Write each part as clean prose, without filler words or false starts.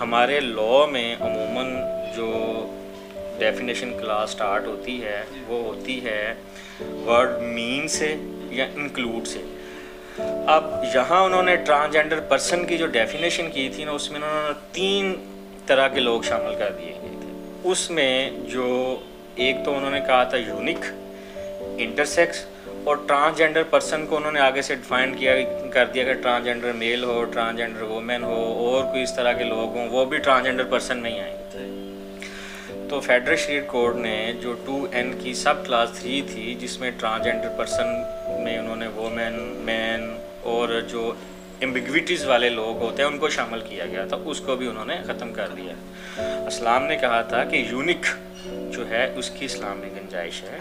हमारे लॉ में अमूमन जो डेफिनेशन क्लास स्टार्ट होती है वो होती है वर्ड मीन से या इंक्लूड से। अब यहाँ उन्होंने ट्रांसजेंडर पर्सन की जो डेफिनेशन की थी ना, उसमें उन्होंने 3 तरह के लोग शामिल कर दिए गए थे। उसमें जो एक तो उन्होंने कहा था यूनिक, इंटरसेक्स, और ट्रांसजेंडर पर्सन को उन्होंने आगे से डिफाइन कर दिया कि ट्रांसजेंडर मेल हो, ट्रांसजेंडर वुमेन हो और कोई इस तरह के लोग हों, वो भी ट्रांसजेंडर पर्सन में ही आएंगे। तो फेडरल शरीयत कोड ने जो 2N की सब क्लास 3 थी, जिसमें ट्रांसजेंडर पर्सन में उन्होंने वुमेन, मैन और जो एम्बिग्विटीज़ वाले लोग होते हैं उनको शामिल किया गया था, उसको भी उन्होंने ख़त्म कर दिया। इस्लाम ने कहा था कि यूनिक जो है उसकी इस्लाम में गुंजाइश है,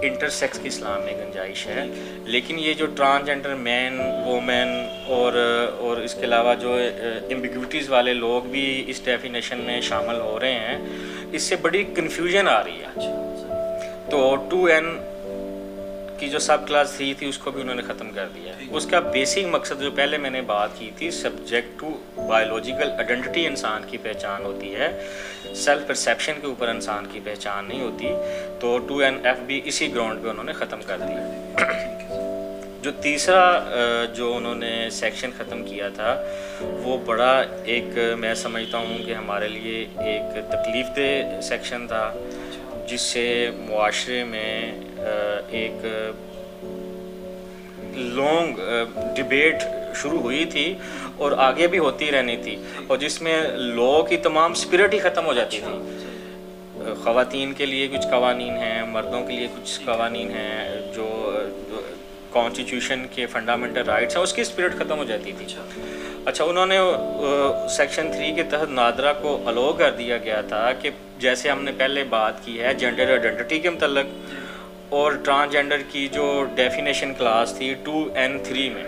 इंटरसेक्स की इस्लाम में गुंजाइश है, लेकिन ये जो ट्रांसजेंडर मैन, वुमेन और इसके अलावा जो एम्बिग्विटीज़ वाले लोग भी इस डेफिनेशन में शामिल हो रहे हैं, इससे बड़ी कन्फ्यूजन आ रही है। तो 2N की जो सब क्लास 3 थी उसको भी उन्होंने ख़त्म कर दिया। उसका बेसिक मकसद जो पहले मैंने बात की थी, सब्जेक्ट टू बायोलॉजिकल आइडेंटिटी इंसान की पहचान होती है, सेल्फ परसेप्शन के ऊपर इंसान की पहचान नहीं होती। तो 2NF भी इसी ग्राउंड पे उन्होंने ख़त्म कर दिया। जो तीसरा जो उन्होंने सेक्शन ख़त्म किया था वो बड़ा एक, मैं समझता हूँ कि हमारे लिए एक तकलीफ़देह सेक्शन था, जिससे मुआशरे में एक लॉन्ग डिबेट शुरू हुई थी और आगे भी होती रहनी थी, और जिसमें लॉ की तमाम स्पिरिट ही ख़त्म हो जाती थी। ख़वातीन के लिए कुछ कवानीन हैं, मर्दों के लिए कुछ कवानीन हैं, जो कॉन्स्टिट्यूशन के फंडामेंटल राइट्स हैं, उसकी स्पिरिट ख़त्म हो जाती थी। अच्छा, उन्होंने सेक्शन 3 के तहत नादरा को अलो कर दिया गया था कि जैसे हमने पहले बात की है जेंडर आइडेंटिटी के मतलब, और ट्रांसजेंडर की जो डेफिनेशन क्लास थी 2N3 में,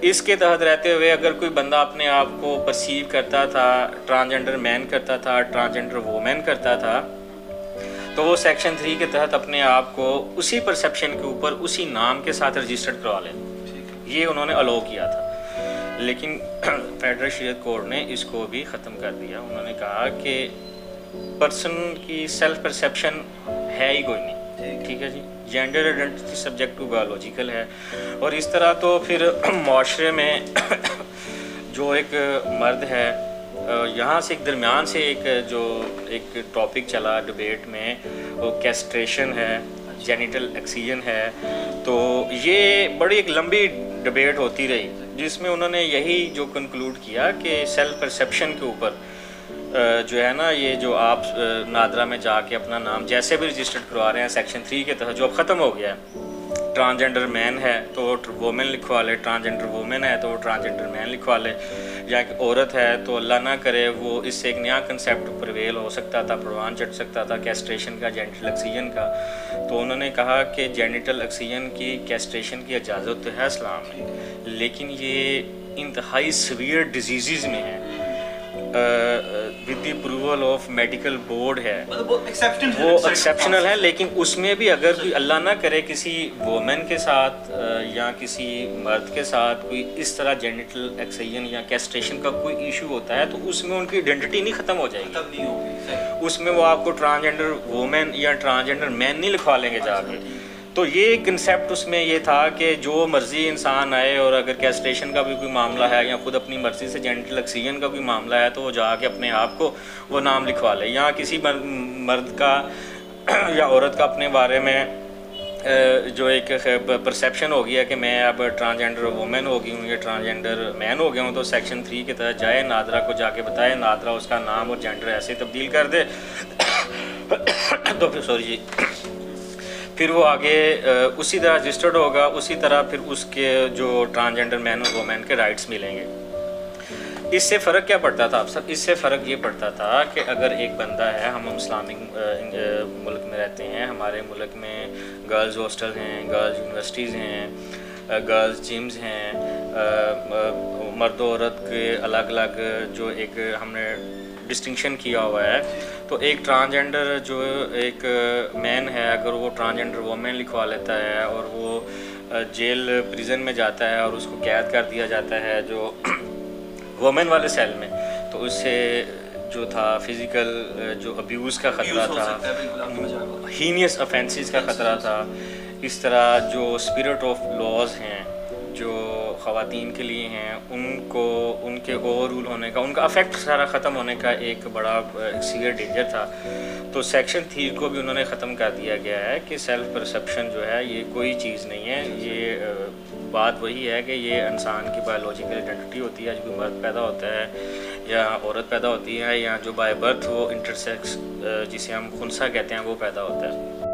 इसके तहत रहते हुए अगर कोई बंदा अपने आप को परसीव करता था ट्रांसजेंडर मैन करता था, ट्रांसजेंडर वुमेन करता था, तो वो सेक्शन 3 के तहत अपने आप को उसी परसेप्शन के ऊपर उसी नाम के साथ रजिस्टर्ड करवा लें, ये उन्होंने अलो किया था। लेकिन फेडरल शरीयत कोड ने इसको भी ख़त्म कर दिया। उन्होंने कहा कि पर्सन की सेल्फ परसेप्शन है ही कोई नहीं, ठीक है जी, gender identity subject to biological है। और इस तरह तो फिर माशरे में जो एक मर्द है, यहाँ से एक दरमियान से एक टॉपिक चला डिबेट में, वो कैस्ट्रेशन है, जेनिटल एक्सीजन है। तो ये बड़ी एक लंबी डिबेट होती रही, जिसमें उन्होंने यही जो कंक्लूड किया कि सेल्फ परसेप्शन के ऊपर जो है ना, ये जो आप नादरा में जाके अपना नाम जैसे भी रजिस्टर्ड करवा रहे हैं सेक्शन 3 के तहत, जो अब ख़त्म हो गया है, ट्रांसजेंडर मैन है तो वुमेन लिखवा ले, ट्रांसजेंडर वुमेन है तो ट्रांसजेंडर मैन लिखवा ले, या एक औरत है तो अल्लाह ना करे वो इससे एक नया कंसेप्ट प्रवेल हो सकता था, प्रवान चढ़ सकता था कैस्ट्रेशन का, जेनिटल एक्सीजन का। तो उन्होंने कहा कि जेनिटल एक्सीजन की, कैस्ट्रेशन की इजाज़त तो है इस्लाम में, लेकिन ये इंतहाई सीवियर डिजीज़ में है, with the approval of medical board है, वो एक्सेप्शनल है। लेकिन उसमें भी अगर कोई अल्लाह ना करे किसी वुमेन के साथ या किसी मर्द के साथ कोई इस तरह जेनिटल एक्सीजन या कैस्ट्रेशन का कोई इशू होता है, तो उसमें उनकी आइडेंटिटी नहीं ख़त्म हो जाएगी, उसमें वो आपको ट्रांसजेंडर वुमेन या ट्रांसजेंडर मैन नहीं लिखवा लेंगे जाके। तो ये कंसेप्ट उसमें ये था कि जो मर्ज़ी इंसान आए, और अगर कैस्ट्रेशन का भी कोई मामला है या ख़ुद अपनी मर्ज़ी से जेनिटल एक्सीजन का कोई मामला है, तो वो जाके अपने आप को वो नाम लिखवा ले। या किसी मर्द का या औरत का अपने बारे में जो एक परसेप्शन हो गया कि मैं अब ट्रांसजेंडर वुमेन हो गई हूँ या ट्रांसजेंडर मैन हो गया हूँ, तो सेक्शन 3 के तहत जाए, नादरा को जाके बताए, नादरा उसका नाम और जेंडर ऐसे तब्दील कर दे तो फिर सॉरी जी, फिर वो आगे उसी तरह रजिस्टर्ड होगा, उसी तरह फिर उसके जो ट्रांसजेंडर मैन और वुमेन के राइट्स मिलेंगे। इससे फ़र्क क्या पड़ता था आप सब? इससे फ़र्क ये पड़ता था कि अगर एक बंदा है, हम इस्लामिक मुल्क में रहते हैं, हमारे मुल्क में गर्ल्स हॉस्टल हैं, गर्ल्स यूनिवर्सिटीज़ हैं, गर्ल्स जिम्स हैं, मर्द औरत के अलग अलग जो एक हमने डिस्टिंक्शन किया हुआ है। तो एक ट्रांसजेंडर जो एक मैन है, अगर वो ट्रांसजेंडर वुमेन लिखवा लेता है और वो जेल प्रिजन में जाता है और उसको कैद कर दिया जाता है जो वुमेन वाले सेल में, तो उससे जो था, फिज़िकल जो अब्यूज़ का ख़तरा हो था, सकता है, बिल्कुल आपकी समझ रहा हूँ। हीनियस ऑफेंसेस का ख़तरा था। इस तरह जो स्पिरिट ऑफ लॉज हैं जो ख़वातीन के लिए हैं, उनको उनके ओवर रूल होने का, उनका अफेक्ट सारा ख़त्म होने का एक बड़ा सीवियर डेंजर था। तो सेक्शन 3 को भी उन्होंने ख़त्म कर दिया गया है कि सेल्फ परसेप्शन जो है ये कोई चीज़ नहीं है। ये बात वही है कि ये इंसान की बायोलॉजिकल आइडेंटिटी होती है। जो मर्द पैदा होता है या औरत पैदा होती है, या जो बाय बर्थ वो इंटरसेक्स जिसे हम खुनसा कहते हैं वो पैदा होता है।